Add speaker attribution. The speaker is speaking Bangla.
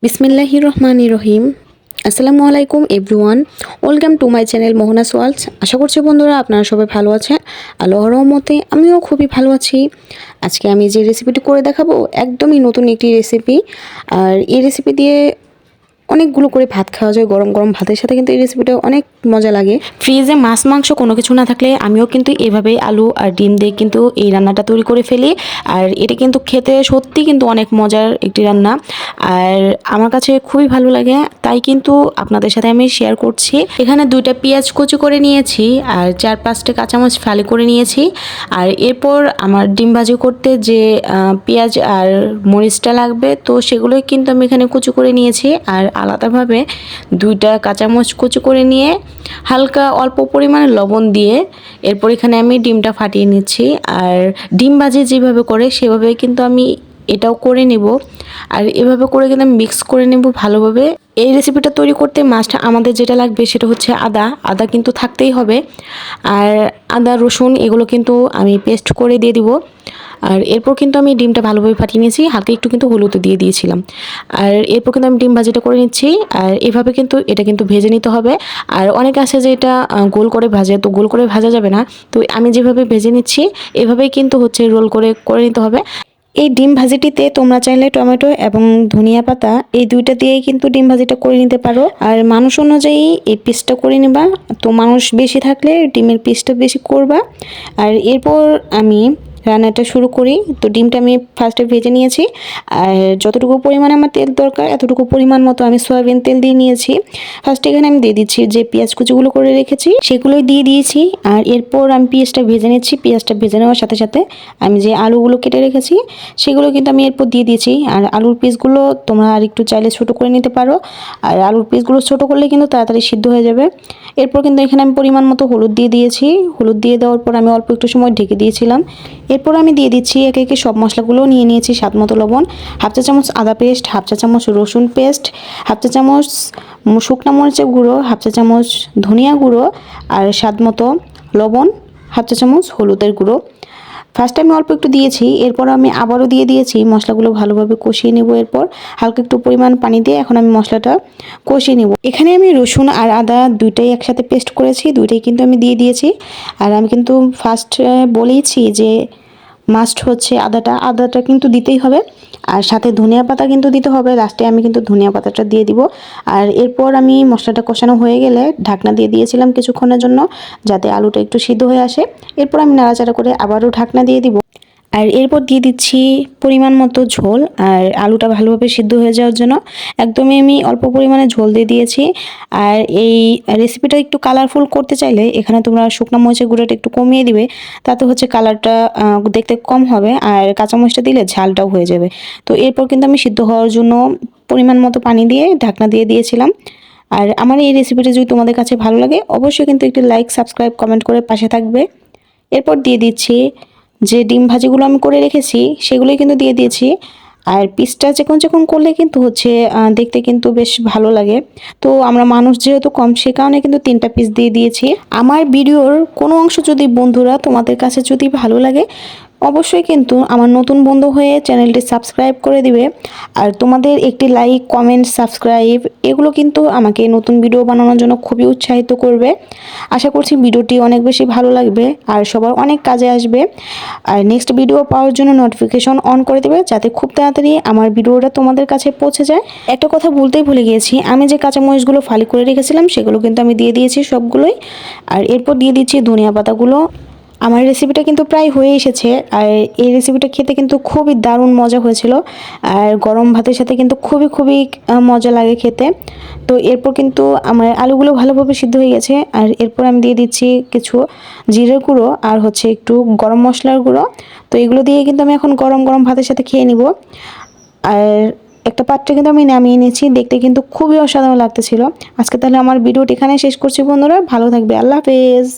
Speaker 1: বিসমিল্লাহির রহমানির রহিম। আসসালামু আলাইকুম everyone, welcome to my channel Mohona's worlds. আশা করছি বন্ধুরা আপনারা সবাই ভালো আছেন। আল্লাহর রহমতে আমিও খুবই ভালো আছি। আজকে আমি যে রেসিপিটি করে দেখাবো একদমই নতুন একটি রেসিপি। আর এই রেসিপি দিয়ে অনেকগুলো করে ভাত খাওয়া যায়, গরম গরম ভাতের সাথে কিন্তু এই রেসিপিটা অনেক মজা লাগে। ফ্রিজে মাছ মাংস কোনো কিছু না থাকলে আমিও কিন্তু এভাবে আলু আর ডিম দিয়ে কিন্তু এই রান্নাটা তৈরি করে ফেলি। আর এটা কিন্তু খেতে সত্যি কিন্তু অনেক মজার একটি রান্না, আর আমার কাছে খুবই ভালো লাগে, তাই কিন্তু আপনাদের সাথে আমি শেয়ার করছি। এখানে 2টা পেঁয়াজ কুচি করে নিয়েছি আর 4-5টা কাঁচামরিচ ফালি করে নিয়েছি। আর এরপর আমার ডিম ভাজি করতে যে পেঁয়াজ আর মরিচটা লাগবে, তো সেগুলোই কিন্তু আমি এখানে কুচি করে নিয়েছি। আর আলাদাভাবে 2টা কাঁচামরিচ কুচি করে নিয়ে হালকা অল্প পরিমাণে লবণ দিয়ে এরপর এখানে আমি ডিমটা ফাটিয়ে নিচ্ছি। আর ডিম ভাজি যেভাবে করে সেভাবে কিন্তু আমি এটাও করে নেব। আর এভাবে করে কিন্তু আমি মিক্স করে নেব ভালোভাবে। এই রেসিপিটা তৈরি করতে মাছটা আমাদের যেটা লাগবে সেটা হচ্ছে আদা কিন্তু থাকতেই হবে। আর আদা রসুন এগুলো কিন্তু আমি পেস্ট করে দিয়ে দিব। আর এরপর কিন্তু আমি ডিমটা ভালোভাবে ফাটিয়ে নিয়েছি, হালকা একটু কিন্তু হলুদ দিয়ে দিয়েছিলাম। আর এরপর কিন্তু আমি ডিম ভাজিটা করে নিচ্ছি। আর এভাবে কিন্তু এটা কিন্তু ভেজে নিতে হবে। আর অনেক আছে যে এটা গোল করে ভাজে, তো গোল করে ভাজা যাবে না, তো আমি যেভাবে ভেজে নিচ্ছি এভাবেই কিন্তু হচ্ছে রোল করে করে নিতে হবে। এই ডিম ভাজিটিতে তোমরা চাইলে টমেটো এবং ধনিয়া পাতা এই 2টা দিয়েই কিন্তু ডিম ভাজিটা করে নিতে পারো। আর মানুষ অনুযায়ী এই পিসটা করে নিবা, তো মানুষ বেশি থাকলে ডিমের পিসটা বেশি করবা। আর এরপর আমি রান্নাটা শুরু করি। তো ডিমটা আমি ফার্স্টে ভেজে নিয়েছি। আর যতটুকু পরিমাণে আমার তেল দরকার এতটুকু পরিমাণ মতো আমি সয়াবিন তেল দিয়ে নিয়েছি। ফার্স্টে এখানে আমি দিয়ে দিচ্ছি যে পেঁয়াজ কুচিগুলো করে রেখেছি সেগুলোই দিয়ে দিয়েছি। আর এরপর আমি পেঁয়াজটা ভেজে নিচ্ছি। পেঁয়াজটা ভেজে নেওয়ার সাথে সাথে আমি যে আলুগুলো কেটে রেখেছি সেগুলো কিন্তু আমি এরপর দিয়ে দিয়েছি। আর আলুর পিসগুলো তোমরা আর একটু চাইলে ছোটো করে নিতে পারো। আর আলুর পিসগুলো ছোটো করলে কিন্তু তাড়াতাড়ি সিদ্ধ হয়ে যাবে। এরপর কিন্তু এখানে আমি পরিমাণ মতো হলুদ দিয়ে দিয়েছি। হলুদ দিয়ে দেওয়ার পর আমি অল্প একটু সময় ঢেকে দিয়েছিলাম। এরপর আমি দিয়ে দিচ্ছি একে একে সব মশলাগুলো নিয়ে নিয়েছি। স্বাদ মতো লবণ, হাফ চা চামচ আদা পেস্ট, হাফ চা চামচ রসুন পেস্ট, হাফ চা চামচ শুকনো মরিচের গুঁড়ো, হাফ চা চামচ ধনিয়া গুঁড়ো, আর স্বাদ মতো লবণ, হাফ চা চামচ হলুদের গুঁড়ো। ফার্স্ট আমি অল্প একটু দিয়েছি, এরপর আমি আবারও দিয়ে দিয়েছি। মশলাগুলো ভালোভাবে কষিয়ে নেব। এরপর হালকা একটু পরিমাণ পানি দিয়ে এখন আমি মশলাটা কষিয়ে নেব। এখানে আমি রসুন আর আদা 2টাই একসাথে পেস্ট করেছি, 2টাই কিন্তু আমি দিয়ে দিয়েছি। আর আমি কিন্তু ফার্স্ট বলেইছি যে মাস্ট হচ্ছে আদাটা কিন্তু দিতেই হবে। আর সাথে ধনিয়া পাতা কিন্তু দিতে হবে, লাস্টে আমি কিন্তু ধনিয়া পাতাটা দিয়ে দিব। আর এরপর আমি মশলাটা কষানো হয়ে গেলে ঢাকনা দিয়ে দিয়েছিলাম কিছুক্ষণের জন্য, যাতে আলুটা একটু সিদ্ধ হয়ে আসে। এরপর আমি নাড়াচাড়া করে আবারও ঢাকনা দিয়ে দিব। আর এরপর দিয়ে দিচ্ছি পরিমাণ মতো ঝোল। আর আলুটা ভালোভাবে সিদ্ধ হয়ে যাওয়ার জন্য একদমই আমি অল্প পরিমাণে ঝোল দিয়ে দিয়েছি। আর এই রেসিপিটা একটু কালারফুল করতে চাইলে এখানে তোমরা শুকনো মরিচের গুঁড়োটা একটু কমিয়ে দিবে, তাতে হচ্ছে কালারটা দেখতে কম হবে। আর কাঁচামরিচটা দিলে ঝালটাও হয়ে যাবে। তো এরপর কিন্তু আমি সিদ্ধ হওয়ার জন্য পরিমাণ মতো পানি দিয়ে ঢাকনা দিয়ে দিয়েছিলাম। আর আমার এই রেসিপিটা যদি তোমাদের কাছে ভালো লাগে অবশ্যই কিন্তু একটু লাইক, সাবস্ক্রাইব, কমেন্ট করে পাশে থাকবে। এরপর দিয়ে দিচ্ছি যে ডিম ভাজিগুলো আমি করে রেখেছি সেগুলোই কিন্তু দিয়ে দিয়েছি। আর পিসটা চিকন চিকন করলে কিন্তু হচ্ছে দেখতে কিন্তু বেশ ভালো লাগে। তো আমরা মানুষ যেহেতু কম সে কারণে কিন্তু 3টা পিস দিয়ে দিয়েছি। আমার ভিডিওর কোনো অংশ যদি বন্ধুরা তোমাদের কাছে যদি ভালো লাগে অবশ্যই কিন্তু আমার নতুন বন্ধু হয়ে চ্যানেলটি সাবস্ক্রাইব করে দিবে। আর তোমাদের একটি লাইক, কমেন্ট, সাবস্ক্রাইব এগুলো কিন্তু আমাকে নতুন ভিডিও বানানোর জন্য খুবই উৎসাহিত করবে। আশা করছি ভিডিওটি অনেক বেশি ভালো লাগবে আর সবার অনেক কাজে আসবে। আর নেক্সট ভিডিও পাওয়ার জন্য নোটিফিকেশন অন করে দেবে, যাতে খুব তাড়াতাড়ি আমার ভিডিওটা তোমাদের কাছে পৌঁছে যায়। একটা কথা বলতেই ভুলে গিয়েছি, আমি যে কাঁচামরিচগুলো ফালি করে রেখেছিলাম সেগুলো কিন্তু আমি দিয়ে দিয়েছি সবগুলোই। আর এরপর দিয়ে দিচ্ছি ধনিয়া পাতাগুলো। আমার রেসিপিটা কিন্তু প্রায় হয়ে এসেছে। আর এই রেসিপিটা খেতে কিন্তু খুবই দারুণ মজা হয়েছিল। আর গরম ভাতের সাথে কিন্তু খুবই খুবই মজা লাগে খেতে। তো এরপর কিন্তু আমার আলুগুলো ভালোভাবে সিদ্ধ হয়ে গেছে। আর এরপর আমি দিয়ে দিচ্ছি কিছু জিরের গুঁড়ো আর হচ্ছে একটু গরম মশলার গুঁড়ো। তো এগুলো দিয়ে কিন্তু আমি এখন গরম গরম ভাতের সাথে খেয়ে নিব। আর একটা পাত্রে কিন্তু আমি নামিয়ে নিয়েছি, দেখতে কিন্তু খুবই অসাধারণ লাগতেছিল। আজকে তাহলে আমার ভিডিওটি এখানে শেষ করছি বন্ধুরা, ভালো থাকবে, আল্লাহ হাফেজ।